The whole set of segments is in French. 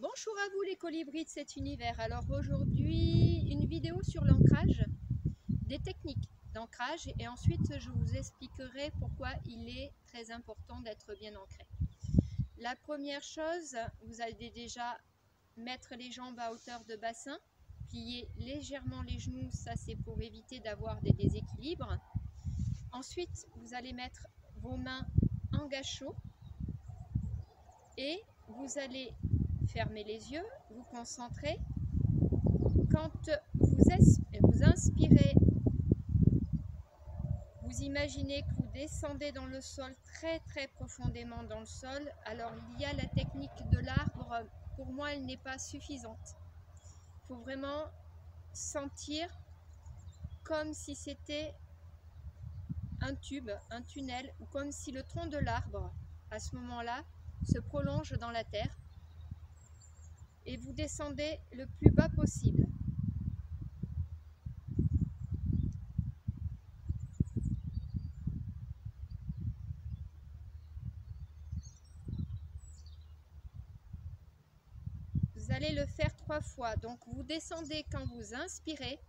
Bonjour à vous les colibris de cet univers. Alors aujourd'hui, une vidéo sur l'ancrage, des techniques d'ancrage et ensuite je vous expliquerai pourquoi il est très important d'être bien ancré. La première chose, vous allez déjà mettre les jambes à hauteur de bassin, plier légèrement les genoux, ça c'est pour éviter d'avoir des déséquilibres. Ensuite, vous allez mettre vos mains en gâchot et vous allez fermer les yeux, vous concentrer. Quand vous inspirez, vous imaginez que vous descendez dans le sol, très profondément dans le sol. Alors il y a la technique de l'arbre, pour moi elle n'est pas suffisante. Il faut vraiment sentir comme si c'était un tube, un tunnel, ou comme si le tronc de l'arbre, à ce moment-là, se prolonge dans la terre. Et vous descendez le plus bas possible. Vous allez le faire 3 fois. Donc vous descendez quand vous inspirez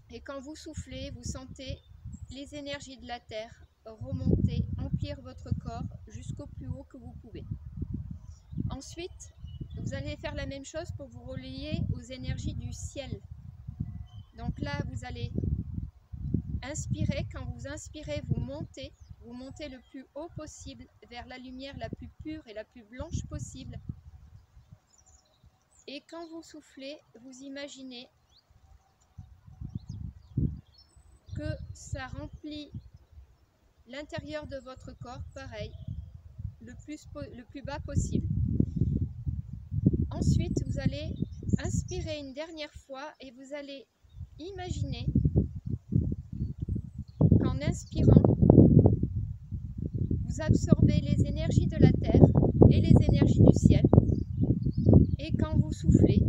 et quand vous soufflez, vous sentez les énergies de la terre remonter, emplir votre corps jusqu'au plus haut que vous pouvez. Ensuite, vous allez faire la même chose pour vous relier aux énergies du ciel. Donc là, vous allez inspirer. Quand vous inspirez, vous montez le plus haut possible vers la lumière la plus pure et la plus blanche possible. Et quand vous soufflez, vous imaginez que ça remplit l'intérieur de votre corps, pareil, le plus bas possible. Ensuite, vous allez inspirer une dernière fois et vous allez imaginer qu'en inspirant, vous absorbez les énergies de la terre et les énergies du ciel. Et quand vous soufflez,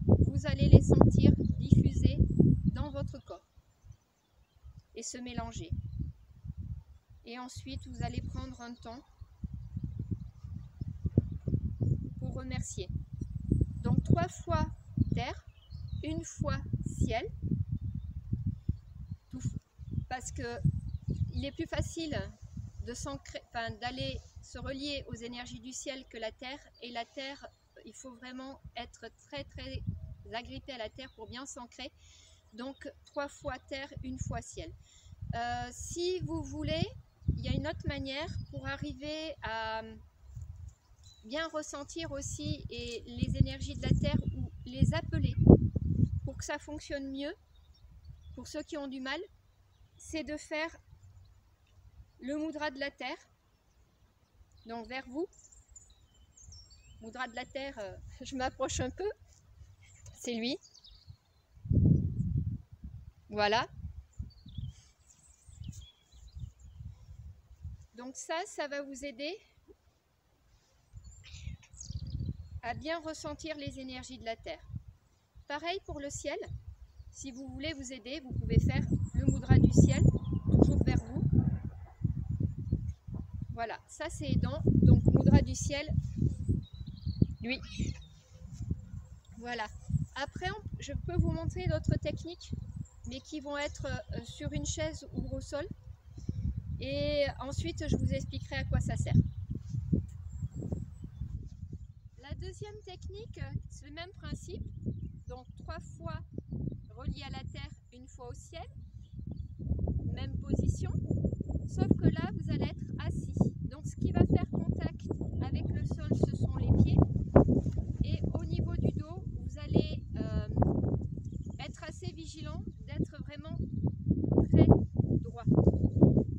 vous allez les sentir diffuser dans votre corps et se mélanger. Et ensuite, vous allez prendre un temps pour remercier. Donc 3 fois terre, 1 fois ciel, parce que il est plus facile de d'aller se relier aux énergies du ciel que la terre. Et la terre, il faut vraiment être très agrippé à la terre pour bien s'ancrer. Donc 3 fois terre, 1 fois ciel. Si vous voulez, il y a une autre manière pour arriver à bien ressentir aussi les énergies de la terre, ou les appeler pour que ça fonctionne mieux. Pour ceux qui ont du mal, c'est de faire le mudra de la terre, donc vers vous. Mudra de la terre, je m'approche un peu, c'est lui. Voilà. Donc ça va vous aider à bien ressentir les énergies de la terre. Pareil pour le ciel. Si vous voulez vous aider, vous pouvez faire le mudra du ciel, toujours vers vous. Voilà, ça c'est aidant. Donc mudra du ciel, lui. Voilà. Après, je peux vous montrer d'autres techniques, mais qui vont être sur une chaise ou au sol. Et ensuite, je vous expliquerai à quoi ça sert. La deuxième technique, c'est le même principe. Donc 3 fois relié à la terre, 1 fois au ciel. Même position. Sauf que là, vous allez être assis. Donc ce qui va faire contact avec le sol, ce sont les pieds. Et au niveau du dos, vous allez être assez vigilant d'être vraiment très droit.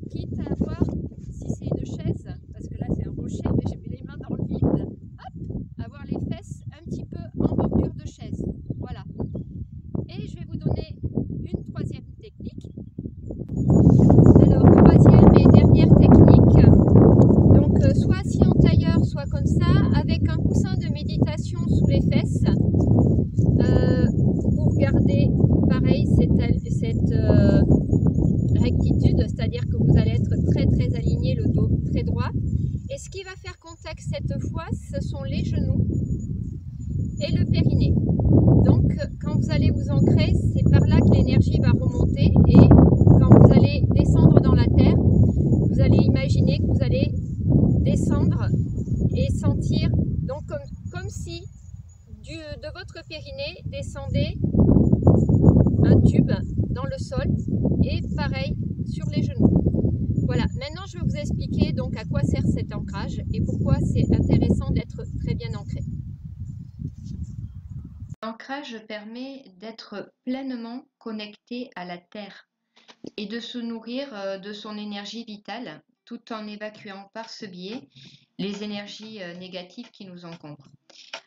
Quitte à voir, si c'est une chaise, parce que là c'est un rocher, mais j'ai mis les mains dans le vide, hop, avoir les fesses un petit peu en bordure de chaise. Voilà. Et je vais vous donner une troisième technique. Alors, troisième et dernière technique. Donc, soit assis en tailleur, soit comme ça, avec un coussin de méditation sous les fesses, pour garder, pareil, cette rectitude, c'est-à-dire que vous allez être très aligné, le dos très droit. Et ce qui va faire contact cette fois, ce sont les genoux et le périnée. Donc quand vous allez vous ancrer, c'est par là que l'énergie va remonter, et quand vous allez descendre dans la terre, vous allez imaginer que vous allez descendre et sentir, donc comme si de votre périnée descendait un tube dans le sol, et pareil sur les genoux. Voilà, maintenant je vais vous expliquer donc à quoi sert cet ancrage et pourquoi c'est intéressant d'être très bien ancré. L'ancrage permet d'être pleinement connecté à la terre et de se nourrir de son énergie vitale tout en évacuant par ce biais les énergies négatives qui nous encombrent.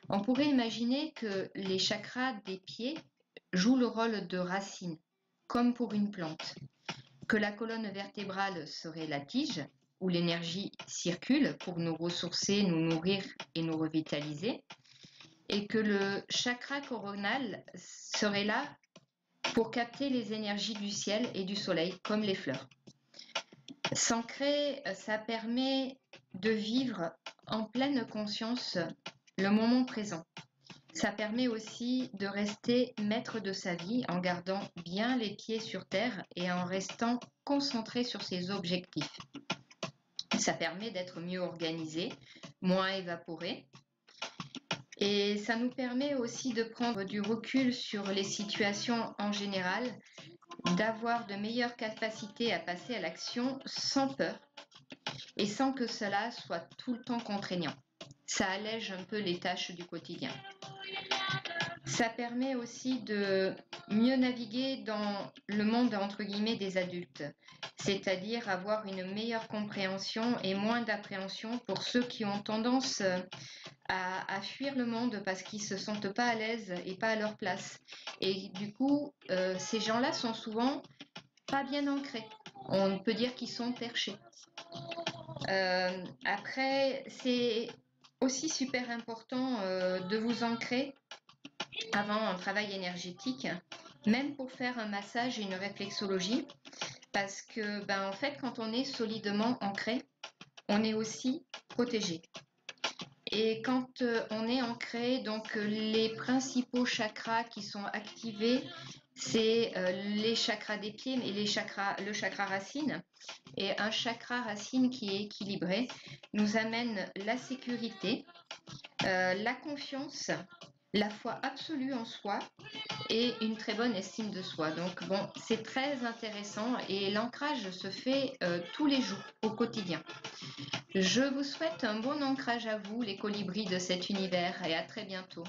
On pourrait imaginer que les chakras des pieds jouent le rôle de racines, comme pour une plante, que la colonne vertébrale serait la tige, où l'énergie circule pour nous ressourcer, nous nourrir et nous revitaliser, et que le chakra coronal serait là pour capter les énergies du ciel et du soleil, comme les fleurs. S'ancrer, ça permet de vivre en pleine conscience le moment présent. Ça permet aussi de rester maître de sa vie en gardant bien les pieds sur terre et en restant concentré sur ses objectifs. Ça permet d'être mieux organisé, moins évaporé. Et ça nous permet aussi de prendre du recul sur les situations en général, d'avoir de meilleures capacités à passer à l'action sans peur et sans que cela soit tout le temps contraignant. Ça allège un peu les tâches du quotidien. Ça permet aussi de mieux naviguer dans le monde entre guillemets des adultes, c'est-à-dire avoir une meilleure compréhension et moins d'appréhension pour ceux qui ont tendance à fuir le monde parce qu'ils ne se sentent pas à l'aise et pas à leur place. Et du coup, ces gens-là sont souvent pas bien ancrés. On peut dire qu'ils sont perchés. Après, c'est aussi super important de vous ancrer avant un travail énergétique, même pour faire un massage et une réflexologie, parce que en fait, quand on est solidement ancré, on est aussi protégé. Et quand on est ancré, donc les principaux chakras qui sont activés, c'est les chakras des pieds et le chakra racine. Et un chakra racine qui est équilibré nous amène la sécurité, la confiance, la foi absolue en soi et une très bonne estime de soi. Donc bon, c'est très intéressant et l'ancrage se fait tous les jours, au quotidien. Je vous souhaite un bon ancrage à vous, les colibris de cet univers, et à très bientôt.